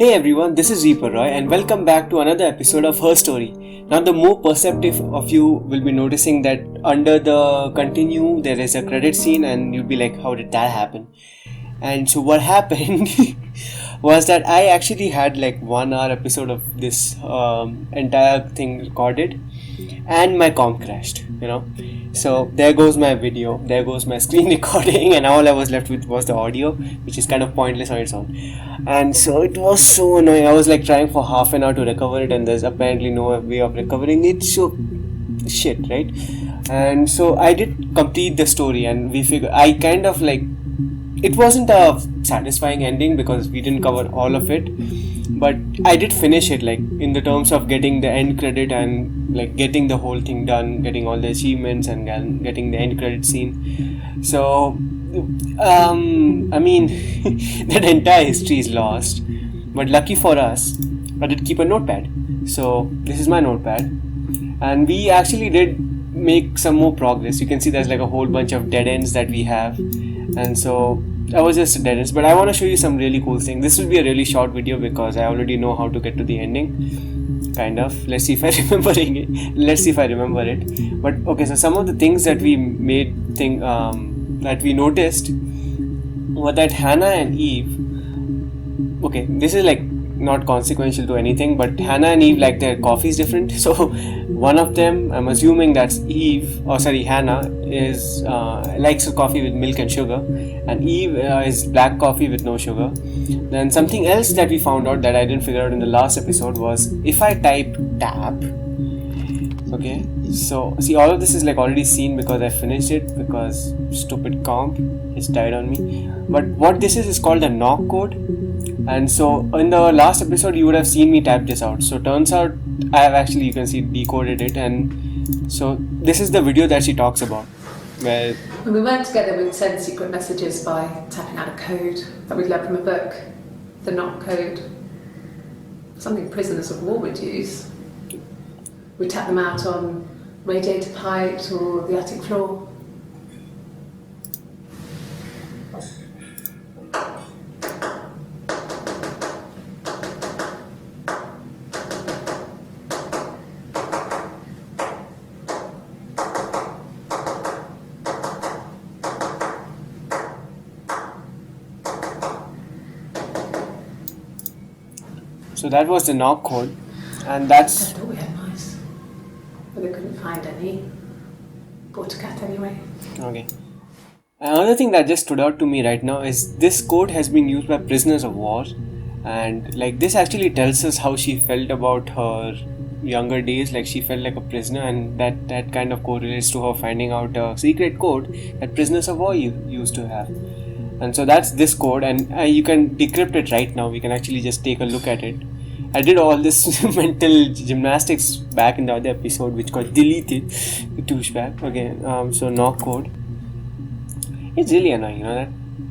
Hey everyone, this is ReaperRoy and welcome back to another episode of Her Story. Now the more perceptive of you will be noticing that under the continue there is a credit scene and you'll be like, how did that happen? And so what happened was that I actually had like 1 hour episode of this entire thing recorded and my comp crashed, So there goes my video, there goes my screen recording, and all I was left with was the audio, which is kind of pointless on its own. And so it was so annoying. I was like trying for half an hour to recover it, and there's apparently no way of recovering it. So shit, right? And so I did complete the story, and I kind of like, it wasn't a satisfying ending because we didn't cover all of it, but I did finish it, like in the terms of getting the end credit and like getting the whole thing done, getting all the achievements and getting the end credit scene. So I mean that entire history is lost, but lucky for us I did keep a notepad. So this is my notepad, and we actually did make some more progress. You can see there's like a whole bunch of dead ends that we have, and so I was just dead ends, but I want to show you some really cool things. This will be a really short video because I already know how to get to the ending, kind of. Let's see if I remember it. But okay, so some of the things that we that we noticed were that Hannah and Eve. Okay, this is like not consequential to anything, but Hannah and Eve, like, their coffee is different. So one of them, I'm assuming that's Hannah is likes a coffee with milk and sugar, and Eve is black coffee with no sugar. Then something else that we found out that I didn't figure out in the last episode was if I type tap. Okay, so see, all of this is like already seen because I finished it because stupid comp is died on me. But what this is called the NOC Code. And so in the last episode you would have seen me type this out. So turns out I have actually, you can see, decoded it. And so this is the video that she talks about, where when we worked together, we'd send secret messages by tapping out a code that we'd learned from a book, the NOC Code. Something prisoners of war would use. We'd tap them out on radiator pipes or the attic floor. So that was the NOC Code, and that's... I thought we had mice, but they couldn't find any. Bought a cat anyway. Okay. Another thing that just stood out to me right now is this code has been used by prisoners of war, and like this actually tells us how she felt about her younger days. Like she felt like a prisoner, and that kind of correlates to her finding out a secret code that prisoners of war used to have. And so that's this code, and you can decrypt it right now. We can actually just take a look at it. I did all this mental gymnastics back in the other episode, which got deleted. Douchebag. Okay, so NOC Code. It's really annoying, that?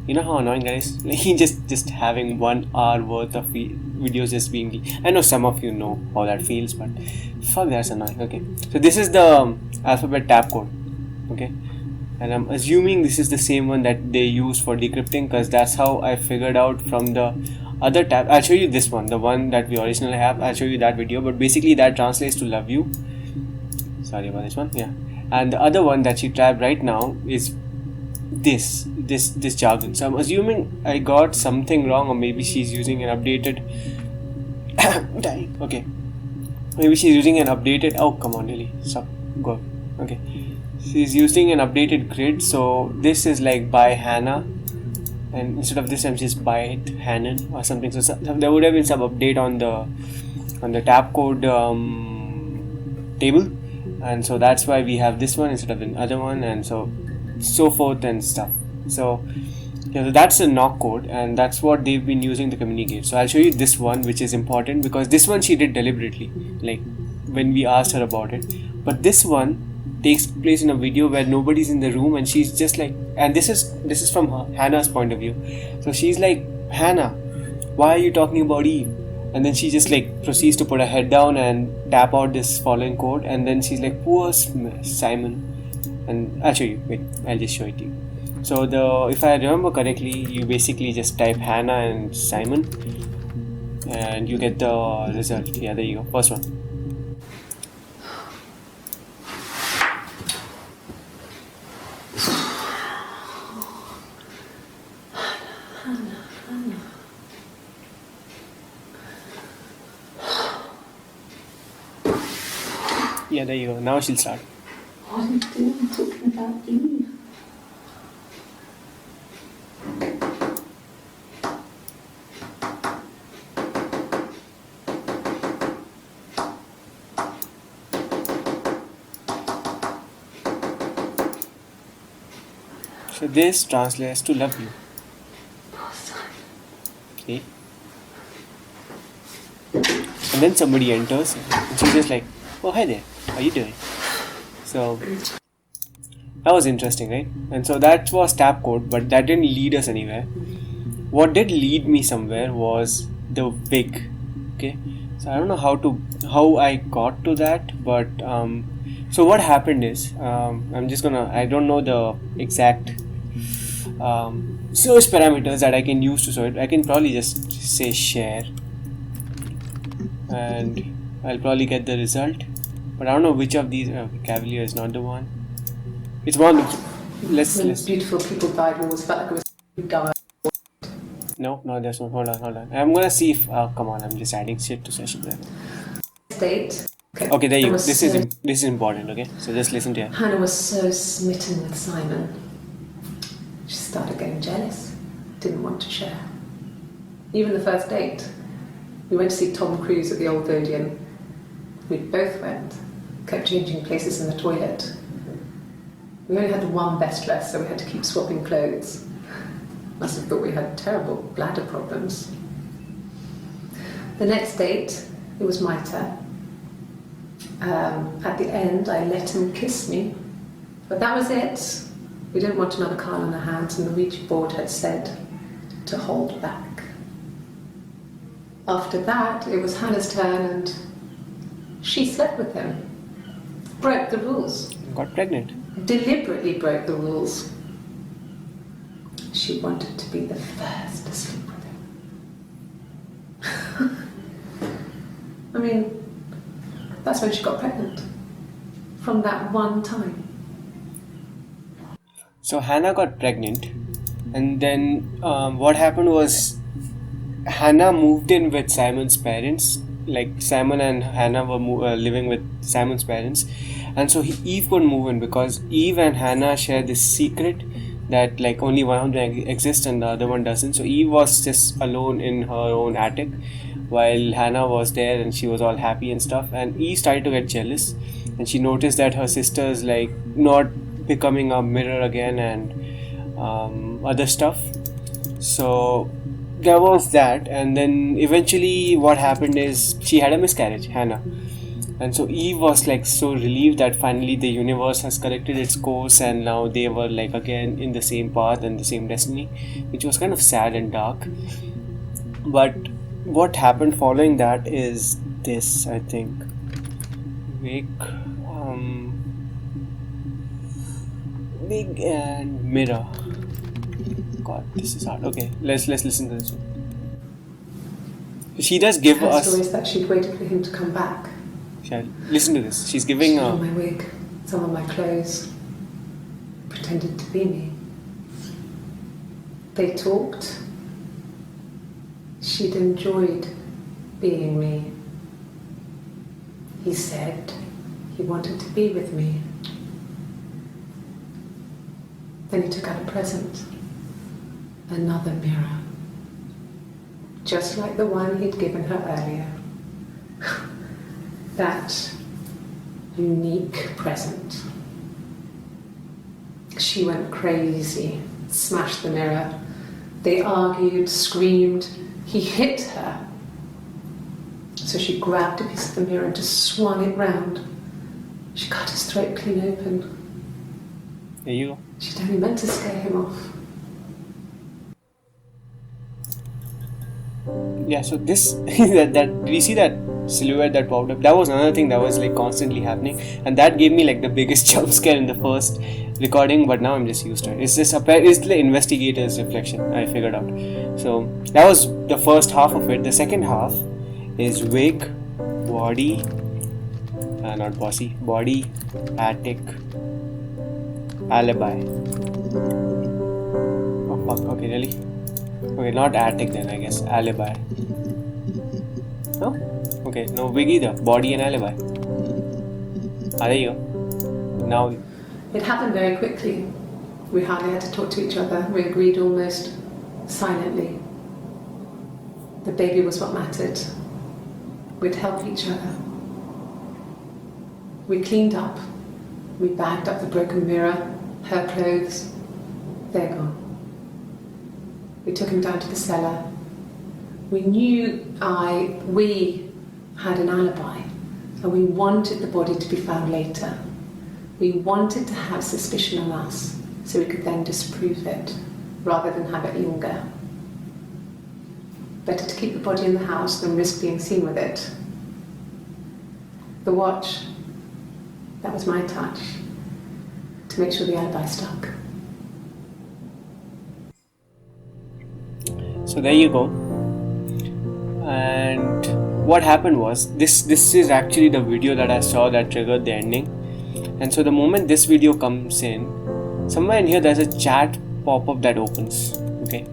You know how annoying that is? Like, just having 1 hour worth of videos just being... I know some of you know how that feels, but fuck, that's annoying. Okay, so this is the alphabet tap code. Okay. And I'm assuming this is the same one that they use for decrypting, because that's how I figured out from the other tab. I'll show you this one, the one that we originally have. I'll show you that video, but basically that translates to love you. Sorry about this one. Yeah. And the other one that she tabbed right now is this jargon. So I'm assuming I got something wrong, or maybe she's using an updated okay. Maybe she's using an updated... Oh, come on, really. Stop. Go. Okay. She's using an updated grid, so this is like by Hannah, and instead of this I'm just by Hannon or something. So there would have been some update on the tab code table, and so that's why we have this one instead of the other one, and so forth and stuff. So that's the NOC Code, and that's what they've been using to communicate. So I'll show you this one, which is important because this one she did deliberately, like when we asked her about it. But this one takes place in a video where nobody's in the room, and she's just like, and this is from Hannah's point of view. So she's like, Hannah, why are you talking about Eve? And then she just like proceeds to put her head down and tap out this following code, and then she's like, poor Simon. And I'll show you. Wait, I'll just show it to you. So if I remember correctly, you basically just type Hannah and Simon, and you get the result. Yeah, there you go. First one. Yeah, there you go. Now she'll start. What are you doing? I'm talking about you. So this translates to love you. Okay. And then somebody enters and she's just like, oh, hi there. How are you doing? So that was interesting, right? And so that was tap code, but that didn't lead us anywhere. What did lead me somewhere was the wig. Okay. So I don't know how I got to that, but so what happened is I don't know the exact search parameters that I can use to search. I can probably just say share and I'll probably get the result, but I don't know which of these. Cavalier is not the one. It's one. Let's Beautiful people died. We always felt like it was died. No, there's no. Hold on. I'm gonna see if. Come on, I'm just adding shit to session there. State. Okay, there you go. This is important. Okay, so just listen to it. Hannah was so smitten with Simon. She started getting jealous. Didn't want to share. Even the first date, we went to see Tom Cruise at the Old Odeon. We both went. Kept changing places in the toilet. We only had one best dress, so we had to keep swapping clothes. Must have thought we had terrible bladder problems. The next date, it was my turn. At the end, I let him kiss me, but that was it. We didn't want another card on our hands, and the Ouija board had said to hold back. After that, it was Hannah's turn, and she slept with him. Broke the rules. Got pregnant. Deliberately broke the rules. She wanted to be the first to sleep with him. I mean, that's when she got pregnant. From that one time. So Hannah got pregnant, and then what happened was Hannah moved in with Simon's parents. Like Simon and Hannah were living with Simon's parents, and so Eve couldn't move in because Eve and Hannah share this secret that like only one of them exists and the other one doesn't. So Eve was just alone in her own attic while Hannah was there and she was all happy and stuff. And Eve started to get jealous, and she noticed that her sister's like not becoming a mirror again and other stuff. So there was that, and then eventually what happened is she had a miscarriage, Hannah. And so Eve was like so relieved that finally the universe has corrected its course and now they were like again in the same path and the same destiny, which was kind of sad and dark. But what happened following that is this, I think. Wake, Big and Mirror. God, this is hard. Okay, let's listen to this one. She does give us. Her story is that she'd waited for him to come back. Listen to this. She's giving. She wore my wig, some of my clothes, pretended to be me. They talked. She'd enjoyed being me. He said he wanted to be with me. Then he took out a present. Another mirror. Just like the one he'd given her earlier. That unique present. She went crazy, smashed the mirror. They argued, screamed. He hit her. So she grabbed a piece of the mirror and just swung it round. She cut his throat clean open. There you go. She'd only meant to scare him off. Yeah, so this that we see that silhouette that popped up. That was another thing that was like constantly happening, and that gave me like the biggest jump scare in the first recording. But now I'm just used to it. It's the investigator's reflection, I figured out. So that was the first half of it. The second half is wig, body, not bossy, body, attic, alibi. Oh fuck, okay, really? Okay, not attic then, I guess. Alibi. No? Okay, no wig either. Body and alibi. Ah, there you go. Now. It happened very quickly. We hardly had to talk to each other. We agreed almost silently. The baby was what mattered. We'd help each other. We cleaned up. We bagged up the broken mirror, her clothes. They're gone. We took him down to the cellar. We knew we had an alibi, and we wanted the body to be found later. We wanted to have suspicion on us, so we could then disprove it, rather than have it linger. Better to keep the body in the house than risk being seen with it. The watch, that was my touch, to make sure the alibi stuck. So there you go. And what happened was, this is actually the video that I saw that triggered the ending. And so the moment this video comes in, somewhere in here there's a chat pop-up that opens. Okay,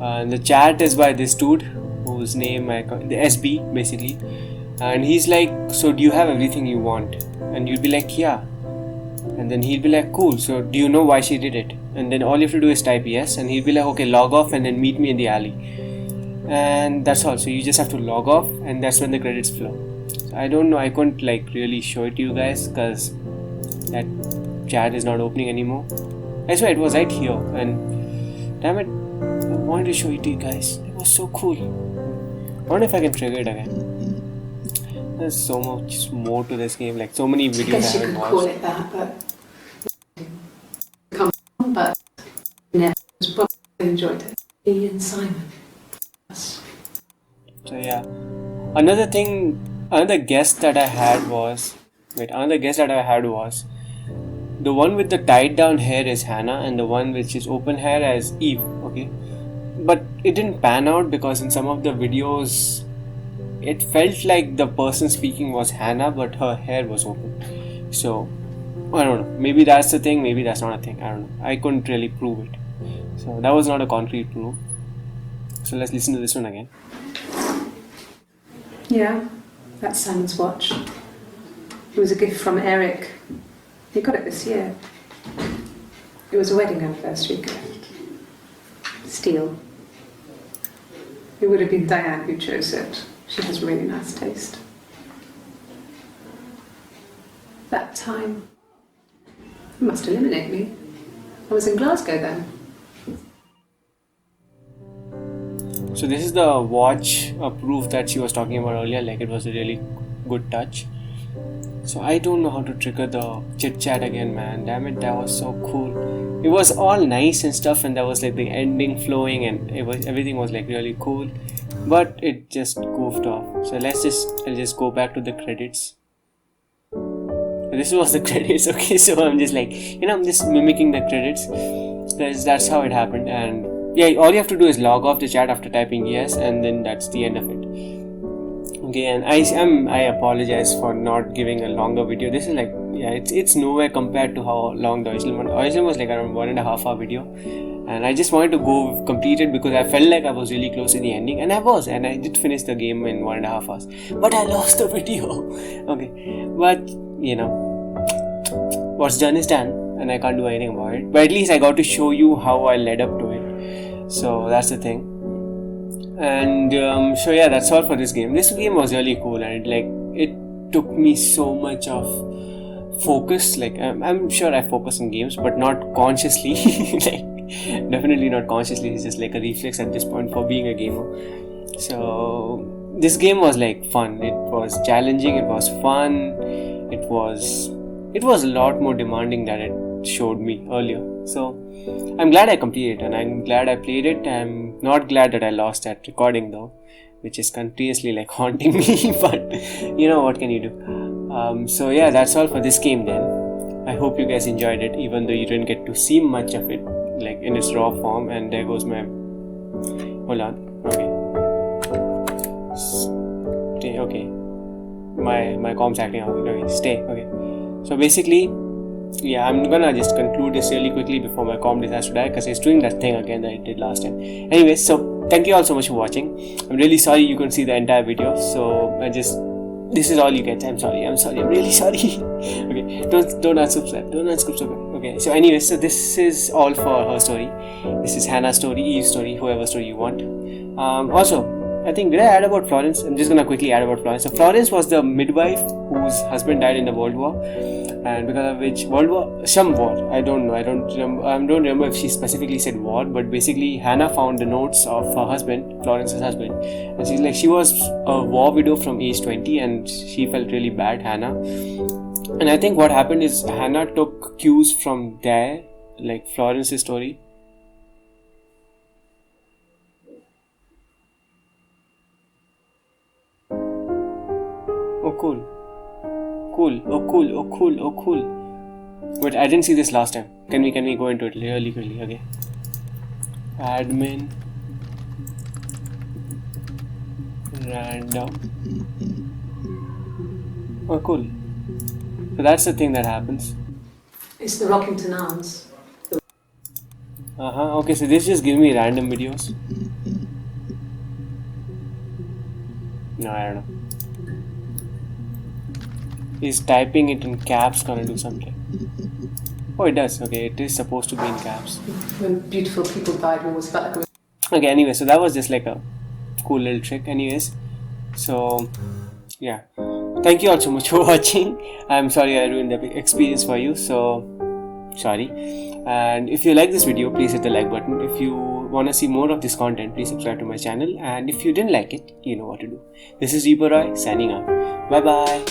and the chat is by this dude whose name the SB basically, and he's like, so do you have everything you want? And you'll be like, yeah. And then he'll be like, cool, so do you know why she did it? And then all you have to do is type yes, and he'll be like, okay, log off and then meet me in the alley. And that's all. So you just have to log off, and that's when the credits flow. So I don't know, I couldn't like really show it to you guys because that chat is not opening anymore. I swear it was right here, and damn it, I wanted to show it to you guys. It was so cool. I wonder if I can trigger it again. There's so much more to this game, like so many videos I haven't watched. Call it that, but never enjoyed it. Ian Simon. So yeah, another guest that I had was the one with the tied down hair is Hannah, and the one which is open hair as Eve. Okay, but it didn't pan out because in some of the videos it felt like the person speaking was Hannah, but her hair was open. So I don't know, maybe that's the thing, maybe that's not a thing, I don't know. I couldn't really prove it, so that was not a concrete proof. So let's listen to this one again. Yeah, that's Simon's watch. It was a gift from Eric. He got it this year. It was a wedding anniversary gift. Steel. It would have been Diane who chose it. She has really nice taste. That time, it must eliminate me. I was in Glasgow then. So this is the watch proof that she was talking about earlier, like it was a really good touch. So I don't know how to trigger the chit chat again, man. Damn it, that was so cool. It was all nice and stuff, and there was like the ending flowing, and everything was like really cool, but it just goofed off. So I'll just go back to the credits. So this was the credits, okay? So I'm just like, I'm just mimicking the credits. That's how it happened, and yeah, all you have to do is log off the chat after typing yes, and then that's the end of it. Okay, and I apologize for not giving a longer video. This is like, yeah, it's nowhere compared to how long the original one. Original was like around 1.5 hour video, and I just wanted to go complete it because I felt like I was really close to the ending, and I did finish the game in 1.5 hours, but I lost the video. Okay, but what's done is done, and I can't do anything about it. But at least I got to show you how I led up to it. So that's the thing. And so yeah, that's all for this game. This game was really cool, and it took me so much of focus. Like I'm sure I focus on games, but not consciously. Like definitely not consciously. It's just like a reflex at this point for being a gamer. So this game was like fun. It was challenging. It was fun. It was a lot more demanding than it showed me earlier. So I'm glad I completed it, and I'm glad I played it. I'm not glad that I lost that recording though, which is continuously like haunting me. But you know, what can you do? So yeah, that's all for this game then. I hope you guys enjoyed it, even though you didn't get to see much of it like in its raw form. And there goes my, hold on, okay, stay, okay, my comms acting out, okay, stay, okay. So basically, yeah, I'm gonna just conclude this really quickly before my comm decides to die, because it's doing that thing again that it did last time. Anyways, so thank you all so much for watching. I'm really sorry you couldn't see the entire video, so this is all you get. I'm sorry, I'm really sorry. Okay, don't unsubscribe, okay. So anyways, so this is all for her story. This is Hannah's story, Eve's story, whoever story you want. Also, I think, did I add about Florence? I'm just gonna quickly add about Florence. So Florence was the midwife whose husband died in the World War, and because of which some war, I don't know, I don't remember if she specifically said war, but basically Hannah found the notes of her husband, Florence's husband, and she's like, she was a war widow from age 20, and she felt really bad, Hannah. And I think what happened is Hannah took cues from there, like Florence's story. Oh cool. But I didn't see this last time. Can we go into it really quickly? Okay. Admin. Random. Oh cool. So that's the thing that happens. It's the Rockington Arms. Okay, so this just gives me random videos. No, I don't know. Is typing it in caps gonna do something? Oh, it does. Okay, it is supposed to be in caps. When beautiful people died, we always felt like okay, anyway, so that was just like a cool little trick. Anyways, so yeah, thank you all so much for watching. I'm sorry I ruined the experience for you, so sorry. And if you like this video, please hit the like button. If you want to see more of this content, please subscribe to my channel. And if you didn't like it, you know what to do. This is ReaperRoy signing out. Bye bye.